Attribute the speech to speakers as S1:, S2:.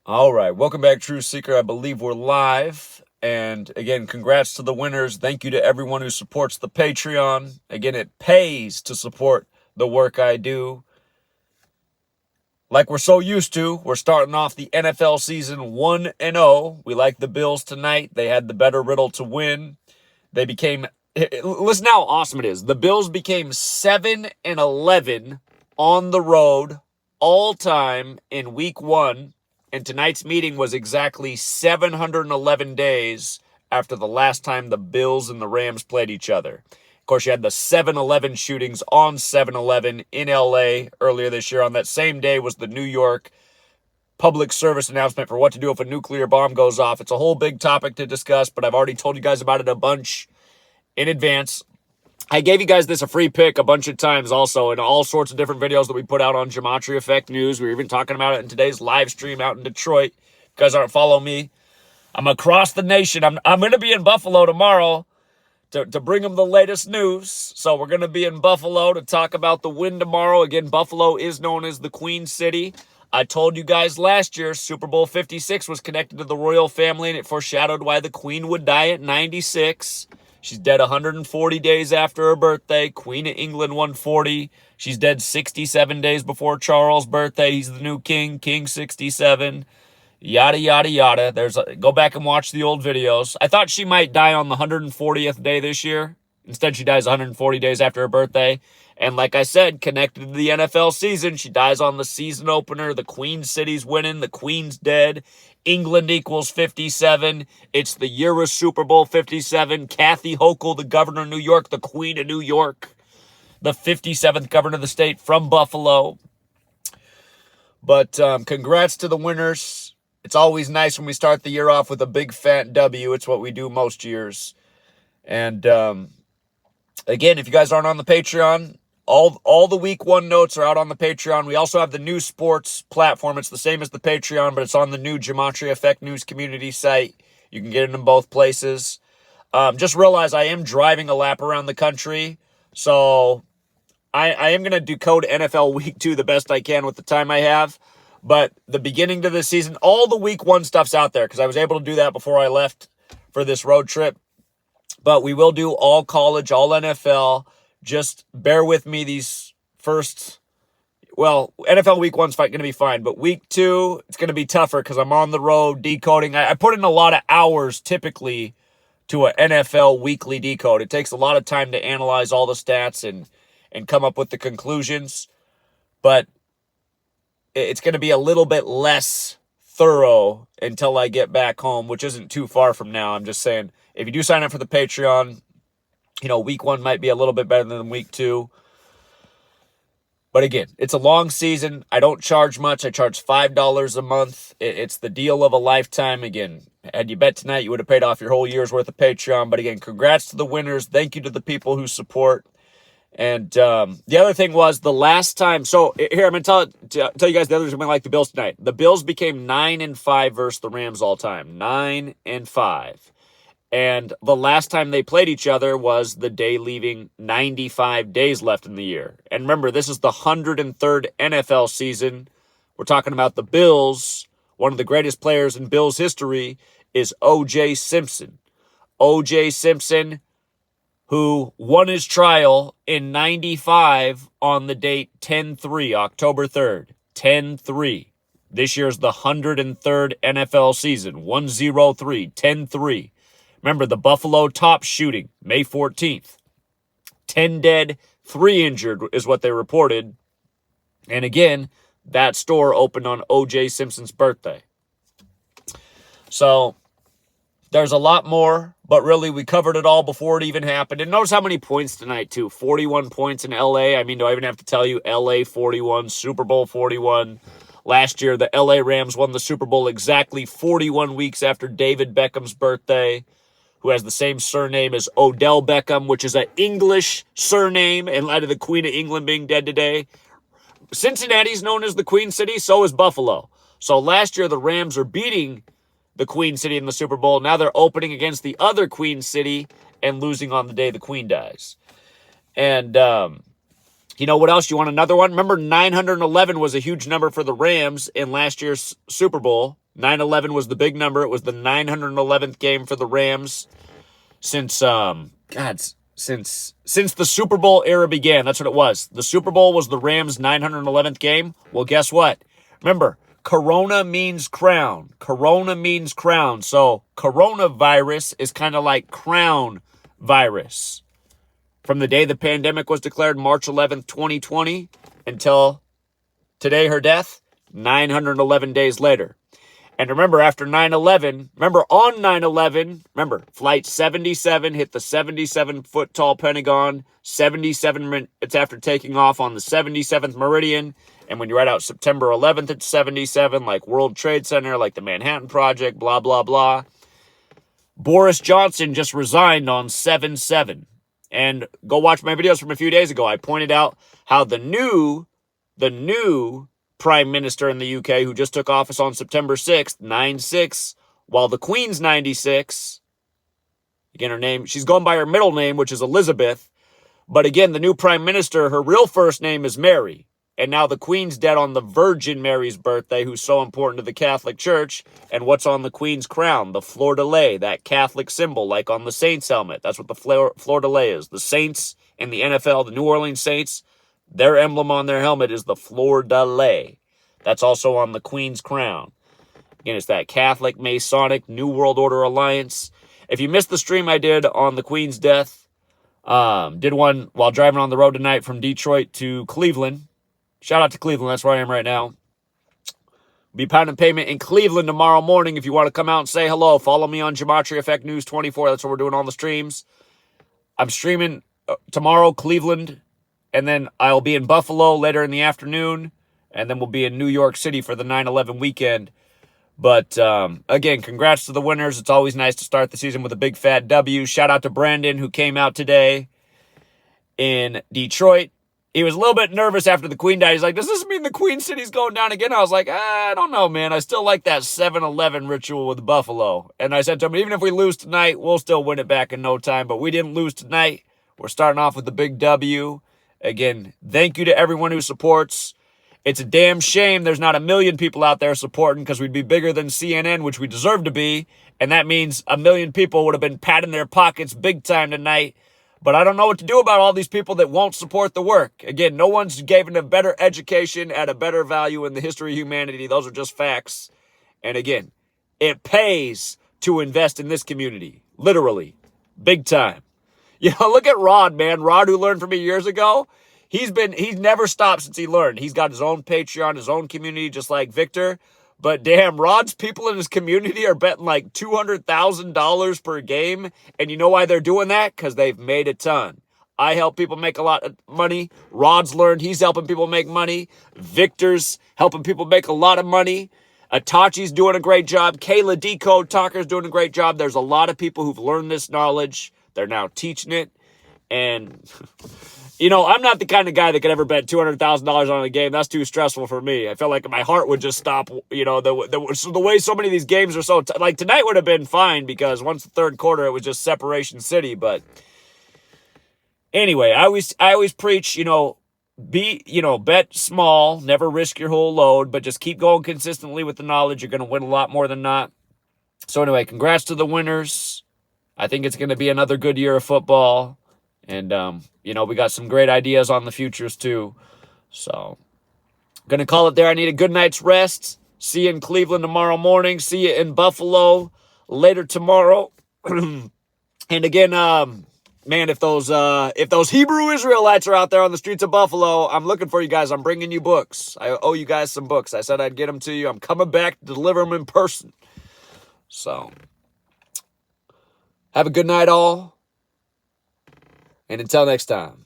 S1: All right, welcome back, True Seeker. I believe we're live. And again, congrats to the winners. Thank you to everyone who supports the Patreon. Again, it pays to support the work I do. Like we're so used to, we're starting off the NFL season 1-0. We like the Bills tonight. They had the better riddle to win. They became, listen how awesome it is. The Bills became 7-11 on the road all time in week 1. And tonight's meeting was exactly 711 days after the last time the Bills and the Rams played each other. Of course, you had the 7-11 shootings on 7-11 in LA earlier this year. On that same day was the New York public service announcement for what to do if a nuclear bomb goes off. It's a whole big topic to discuss, but I've already told you guys about it a bunch in advance. I gave you guys this a free pick a bunch of times also in all sorts of different videos that we put out on GematriaEffectNews. We were even talking about it in today's live stream out in Detroit. If you guys aren't following me, I'm across the nation. I'm going to be in Buffalo tomorrow to bring them the latest news. So we're going to be in Buffalo to talk about the win tomorrow. Again, Buffalo is known as the Queen City. I told you guys last year Super Bowl 56 was connected to the royal family, and it foreshadowed why the Queen would die at 96. She's dead 140 days after her birthday. Queen of England 140. She's dead 67 days before Charles' birthday. He's the new king, King 67. Yada, yada, yada. Go back and watch the old videos. I thought she might die on the 140th day this year. Instead, she dies 140 days after her birthday. And like I said, connected to the NFL season, she dies on the season opener. The Queen City's winning. The Queen's dead. England equals 57. It's the year of Super Bowl 57. Kathy Hochul, the governor of New York, the Queen of New York, the 57th governor of the state from Buffalo. But congrats to the winners. It's always nice when we start the year off with a big fat W. It's what we do most years. And again, if you guys aren't on the Patreon, all the week 1 notes are out on the Patreon. We also have the new sports platform. It's the same as the Patreon, but it's on the new GematriaEffectNews community site. You can get it in both places. Just realize I am driving a lap around the country, so I am going to decode NFL Week 2 the best I can with the time I have. But the beginning to the season, all the week 1 stuff's out there because I was able to do that before I left for this road trip. But we will do all college, all NFL. Just bear with me these first, well, NFL week 1's going to be fine. But week 2, it's going to be tougher because I'm on the road decoding. I put in a lot of hours typically to an NFL weekly decode. It takes a lot of time to analyze all the stats and come up with the conclusions. But it's going to be a little bit less thorough until I get back home, which isn't too far from now. I'm just saying, if you do sign up for the Patreon, week 1 might be a little bit better than week 2. But again, it's a long season. I don't charge much. I charge $5 a month. It's the deal of a lifetime. Again, had you bet tonight, you would have paid off your whole year's worth of Patreon. But again, congrats to the winners. Thank you to the people who support. And the other thing was the last time. So here, I'm going to tell you guys the others are going to like the Bills tonight. The Bills became 9-5 versus the Rams all time. 9-5. And the last time they played each other was the day leaving 95 days left in the year. And remember, this is the 103rd NFL season. We're talking about the Bills. One of the greatest players in Bills history is O.J. Simpson. O.J. Simpson, who won his trial in 95 on the date 10-3, October 3rd. 10-3. This year's the 103rd NFL season. 1-0-3, 10-3. Remember, the Buffalo top shooting, May 14th. 10 dead, 3 injured is what they reported. And again, that store opened on O.J. Simpson's birthday. So there's a lot more, but really we covered it all before it even happened. And notice how many points tonight, too. 41 points in L.A. I mean, do I even have to tell you? L.A. 41, Super Bowl 41. Last year, the L.A. Rams won the Super Bowl exactly 41 weeks after David Beckham's birthday, who has the same surname as Odell Beckham, which is an English surname in light of the Queen of England being dead today. Cincinnati's known as the Queen City, so is Buffalo. So last year, the Rams are beating the Queen City in the Super Bowl. Now they're opening against the other Queen City and losing on the day the Queen dies. And you know what else? You want another one? Remember, 911 was a huge number for the Rams in last year's Super Bowl. 9/11 was the big number. It was the 911th game for the Rams since since the Super Bowl era began. That's what it was. The Super Bowl was the Rams' 911th game. Well, guess what? Remember, Corona means crown. Corona means crown. So coronavirus is kind of like crown virus. From the day the pandemic was declared, March 11th, 2020, until today, her death, 911 days later. And remember, after 9/11, on 9/11, Flight 77 hit the 77-foot-tall Pentagon, 77 minutes after taking off on the 77th meridian. And when you write out September 11th, it's 77, like World Trade Center, like the Manhattan Project, blah, blah, blah. Boris Johnson just resigned on 7/7. And go watch my videos from a few days ago. I pointed out how the new Prime Minister in the UK, who just took office on September 6th, 9/6, while the Queen's 96, again, her name, she's gone by her middle name, which is Elizabeth, but again, the new Prime Minister, her real first name is Mary, and now the Queen's dead on the Virgin Mary's birthday, who's so important to the Catholic Church, and what's on the Queen's crown? The fleur-de-lis, that Catholic symbol, like on the Saints helmet. That's what the fleur-de-lis is. The Saints in the NFL, the New Orleans Saints, their emblem on their helmet is the fleur-de-lis. That's also on the Queen's crown. Again, it's that Catholic, Masonic, New World Order alliance. If you missed the stream I did on the Queen's death, did one while driving on the road tonight from Detroit to Cleveland. Shout out to Cleveland. That's where I am right now. Be pounding pavement in Cleveland tomorrow morning. If you want to come out and say hello, follow me on GematriaEffectNews 24. That's what we're doing on the streams. I'm streaming tomorrow, Cleveland, and then I'll be in Buffalo later in the afternoon, and then we'll be in New York City for the 9/11 weekend. But, again, congrats to the winners. It's always nice to start the season with a big fat W. Shout out to Brandon, who came out today in Detroit. He was a little bit nervous after the Queen died. He's like, does this mean the Queen City's going down again? I was like, I don't know, man. I still like that 7-Eleven ritual with Buffalo. And I said to him, even if we lose tonight, we'll still win it back in no time. But we didn't lose tonight. We're starting off with the big W. Again, thank you to everyone who supports. It's a damn shame there's not 1 million people out there supporting, because we'd be bigger than CNN, which we deserve to be. And that means 1 million people would have been patting their pockets big time tonight. But I don't know what to do about all these people that won't support the work. Again, no one's given a better education at a better value in the history of humanity. Those are just facts. And again, it pays to invest in this community. Literally. Big time. You know, look at Rod, man. Rod, who learned from me years ago. He's never stopped since he learned. He's got his own Patreon, his own community, just like Victor. But damn, Rod's people in his community are betting like $200,000 per game. And you know why they're doing that? Because they've made a ton. I help people make a lot of money. Rod's learned he's helping people make money. Victor's helping people make a lot of money. Atachi's doing a great job. Kayla Decode Talker's doing a great job. There's a lot of people who've learned this knowledge. They're now teaching it. And, you know, I'm not the kind of guy that could ever bet $200,000 on a game. That's too stressful for me. I feel like my heart would just stop, you know, the way so many of these games are so, like tonight would have been fine because once the third quarter, it was just separation city. But anyway, I always preach, you know, bet small, never risk your whole load, but just keep going consistently with the knowledge. You're going to win a lot more than not. So anyway, congrats to the winners. I think it's going to be another good year of football. And, you know, we got some great ideas on the futures, too. So, going to call it there. I need a good night's rest. See you in Cleveland tomorrow morning. See you in Buffalo later tomorrow. And again, man, if those Hebrew Israelites are out there on the streets of Buffalo, I'm looking for you guys. I'm bringing you books. I owe you guys some books. I said I'd get them to you. I'm coming back to deliver them in person. So, have a good night, all. And until next time.